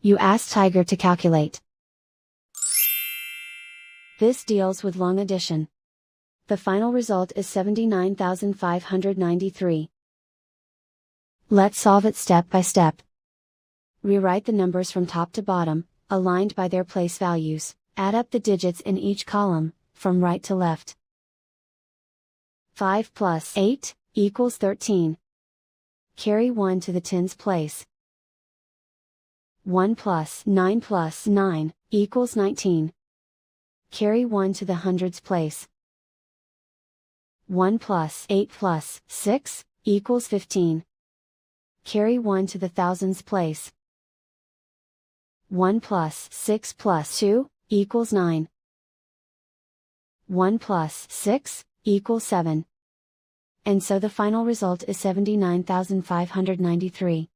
You ask Tiger to calculate. This deals with long addition. The final result is 79,593. Let's solve it step by step. Rewrite the numbers from top to bottom, aligned by their place values. Add up the digits in each column, from right to left. 5 plus 8 equals 13. Carry 1 to the tens place. 1 plus 9 equals 19. Carry 1 to the hundreds place. 1 plus 8 plus 6 equals 15. Carry 1 to the thousands place. 1 plus 6 plus 2 equals 9. 1 plus 6 equals 7. And so the final result is 79,593.